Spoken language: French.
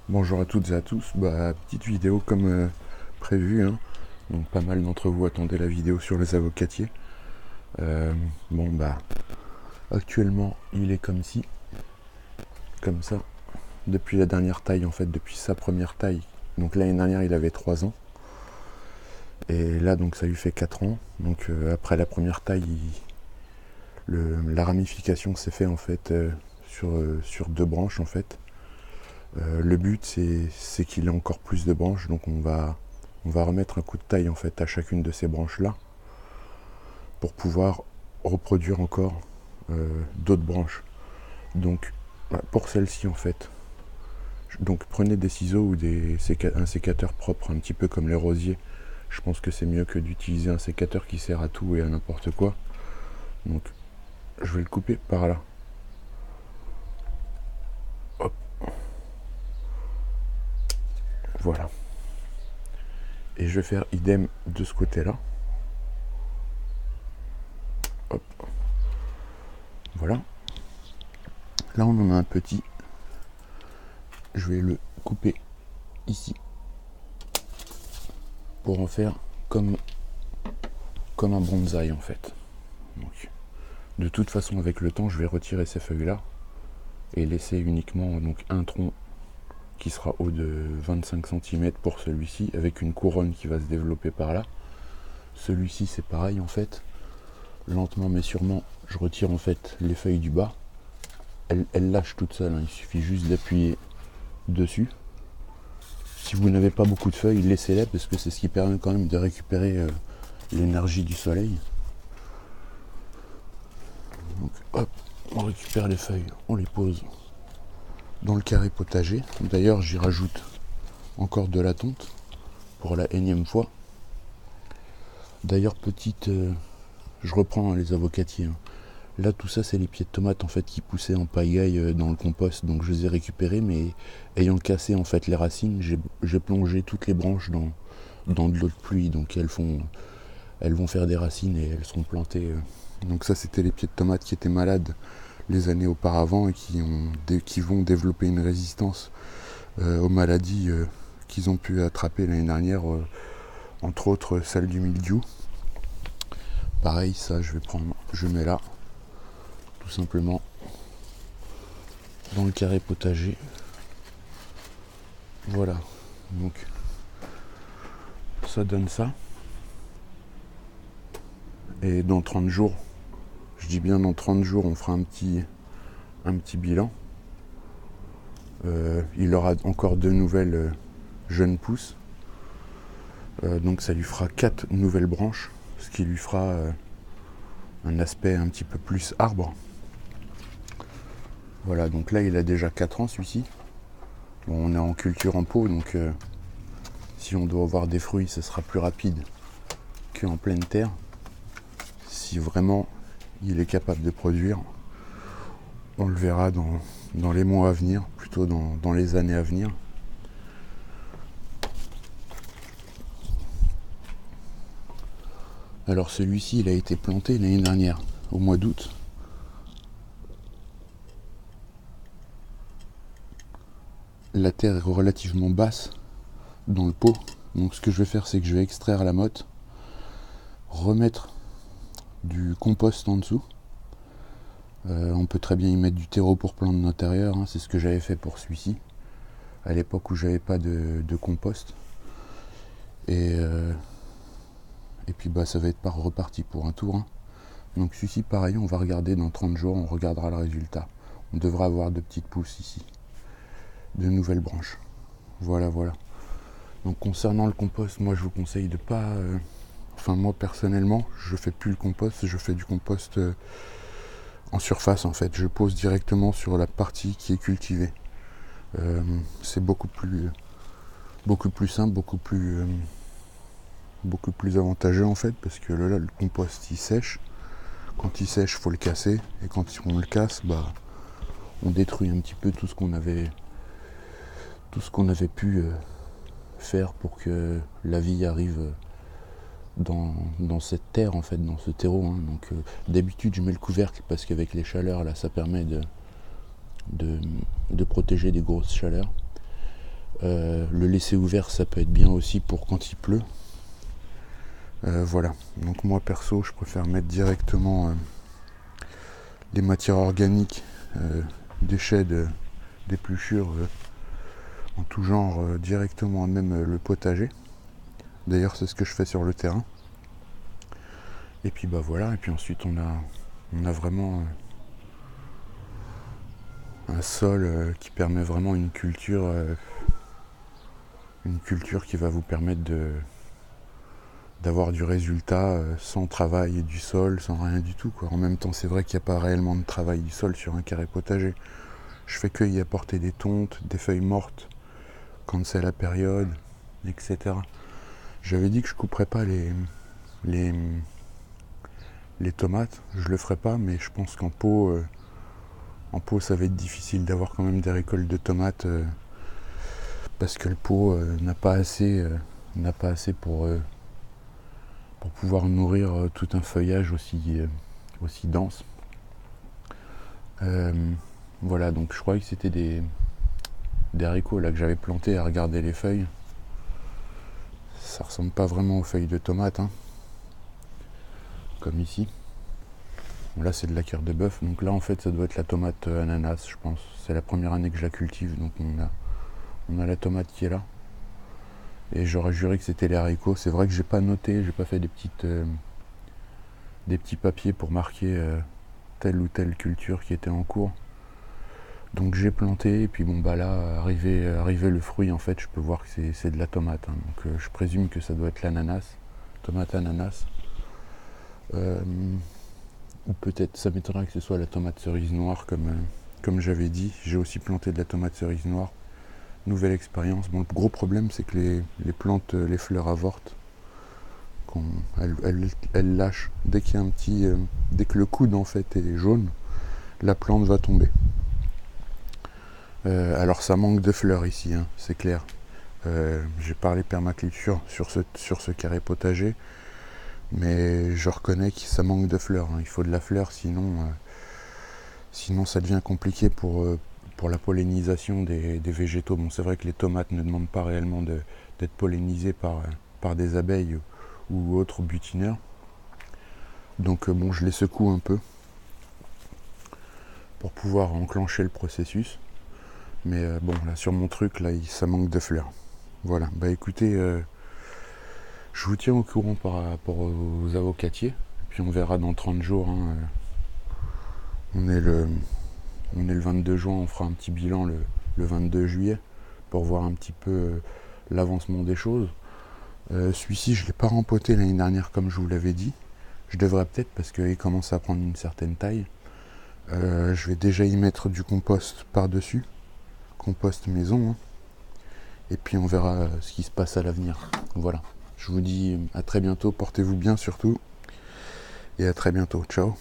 Bonjour à toutes et à tous, petite vidéo comme prévu, hein. Donc pas mal d'entre vous attendaient la vidéo sur les avocatiers. Euh, bon bah actuellement il est comme ça, depuis la dernière taille en fait, depuis sa première taille. Donc l'année dernière il avait 3 ans, et là donc ça lui fait 4 ans. Donc après la première taille, la ramification s'est fait en fait sur 2 branches en fait. Le but c'est qu'il ait encore plus de branches, donc on va remettre un coup de taille en fait à chacune de ces branches là pour pouvoir reproduire encore d'autres branches. Donc pour celle-ci en fait, donc prenez des ciseaux ou un sécateur propre, un petit peu comme les rosiers. Je pense que c'est mieux que d'utiliser un sécateur qui sert à tout et à n'importe quoi. Donc je vais le couper par là. Hop, voilà. Et je vais faire idem de ce côté-là. Hop, voilà. Là on en a un petit. Je vais le couper ici pour en faire comme, comme un bonsaï en fait. Donc, de toute façon avec le temps je vais retirer ces feuilles là et laisser uniquement donc un tronc qui sera haut de 25 cm pour celui-ci, avec une couronne qui va se développer par là. Celui-ci c'est pareil en fait, lentement mais sûrement je retire en fait les feuilles du bas. Elles lâchent toutes seules, hein. Il suffit juste d'appuyer dessus. Si vous n'avez pas beaucoup de feuilles, laissez-les, parce que c'est ce qui permet quand même de récupérer l'énergie du soleil. Donc hop, on récupère les feuilles, on les pose dans le carré potager. D'ailleurs j'y rajoute encore de la tonte pour la énième fois. D'ailleurs je reprends les avocatiers, hein. Là tout ça c'est les pieds de tomates en fait qui poussaient en pagaille dans le compost, donc je les ai récupérés, mais ayant cassé en fait les racines, j'ai plongé toutes les branches dans de l'eau de pluie, donc elles vont faire des racines et elles seront plantées. Donc ça c'était les pieds de tomates qui étaient malades les années auparavant et qui vont développer une résistance aux maladies qu'ils ont pu attraper l'année dernière, entre autres celle du mildiou. Pareil, ça je mets là, tout simplement, dans le carré potager. Voilà, donc ça donne ça. Et dans 30 jours, je dis bien dans 30 jours, on fera un petit bilan. Il aura encore 2 nouvelles jeunes pousses. Donc ça lui fera 4 nouvelles branches, ce qui lui fera un aspect un petit peu plus arbre. Voilà, donc là il a déjà 4 ans celui-ci. Bon, on est en culture en pot, donc si on doit avoir des fruits, ce sera plus rapide qu'en pleine terre. Si vraiment il est capable de produire, on le verra dans les mois à venir, plutôt dans les années à venir. Alors celui-ci, il a été planté l'année dernière, au mois d'août. La terre est relativement basse dans le pot. Donc ce que je vais faire, c'est que je vais extraire la motte, remettre du compost en dessous. On peut très bien y mettre du terreau pour plantes d'intérieur, hein. C'est ce que j'avais fait pour celui-ci, à l'époque où j'avais pas de compost. Et puis ça va être reparti pour un tour, hein. Donc celui-ci pareil, on va regarder dans 30 jours, on regardera le résultat. On devra avoir de petites pousses ici, de nouvelles branches. Voilà. Donc concernant le compost, moi je vous conseille de pas... Enfin moi personnellement, je fais plus le compost, je fais du compost en surface en fait. Je pose directement sur la partie qui est cultivée. C'est beaucoup plus simple, beaucoup plus avantageux en fait, parce que là le compost il sèche. Quand il sèche, faut le casser, et quand on le casse, on détruit un petit peu tout ce qu'on avait pu faire pour que la vie arrive dans cette terre en fait, dans ce terreau, hein. Donc d'habitude je mets le couvercle parce qu'avec les chaleurs là ça permet de protéger des grosses chaleurs. Le laisser ouvert, ça peut être bien aussi pour quand il pleut. Voilà, donc moi perso, je préfère mettre directement les matières organiques, déchets d'épluchures en tout genre directement à même le potager. D'ailleurs, c'est ce que je fais sur le terrain. Et puis bah voilà, et puis ensuite on a vraiment un sol qui permet vraiment une culture qui va vous permettre d'avoir du résultat sans travail du sol, sans rien du tout, quoi. En même temps, c'est vrai qu'il n'y a pas réellement de travail du sol sur un carré potager. Je fais que y apporter des tontes, des feuilles mortes quand c'est la période, etc. J'avais dit que je couperais pas les tomates, je le ferai pas, mais je pense qu'en pot, ça va être difficile d'avoir quand même des récoltes de tomates parce que le pot n'a pas assez pour pouvoir nourrir tout un feuillage aussi dense. Voilà, donc je croyais que c'était des haricots là que j'avais plantés à regarder les feuilles. Ça ressemble pas vraiment aux feuilles de tomates, hein, comme ici. Bon, là c'est de la cœur de bœuf, donc là en fait ça doit être la tomate ananas, je pense. C'est la première année que je la cultive, donc on a la tomate qui est là. Et j'aurais juré que c'était les haricots. C'est vrai que j'ai pas noté, j'ai pas fait des petits papiers pour marquer telle ou telle culture qui était en cours. Donc j'ai planté, et puis bon bah là, arrivé le fruit, en fait, je peux voir que c'est de la tomate, hein. Donc je présume que ça doit être l'ananas, tomate ananas. Ou peut-être, ça m'étonnerait que ce soit la tomate cerise noire, comme j'avais dit. J'ai aussi planté de la tomate cerise noire. Nouvelle expérience. Bon, le gros problème, c'est que les plantes, les fleurs avortent. Elles lâchent. Dès qu'il y a dès que le coude en fait est jaune, la plante va tomber. Alors ça manque de fleurs ici, hein, c'est clair. J'ai parlé permaculture sur ce carré potager, mais je reconnais que ça manque de fleurs, hein. Il faut de la fleur, sinon ça devient compliqué pour la pollinisation des végétaux. Bon, c'est vrai que les tomates ne demandent pas réellement d'être pollinisées par des abeilles ou autres butineurs. Donc bon, je les secoue un peu pour pouvoir enclencher le processus. Mais bon, là sur mon truc, là, ça manque de fleurs. Voilà, bah écoutez, je vous tiens au courant par rapport aux avocatiers. Puis on verra dans 30 jours, hein. On est le 22 juin, on fera un petit bilan le 22 juillet pour voir un petit peu l'avancement des choses. Celui-ci, je ne l'ai pas rempoté l'année dernière comme je vous l'avais dit. Je devrais peut-être parce qu'il commence à prendre une certaine taille. Je vais déjà y mettre du compost par-dessus. Compost maison, hein. Et puis on verra ce qui se passe à l'avenir. Voilà. Je vous dis à très bientôt, portez-vous bien surtout. Et à très bientôt. Ciao.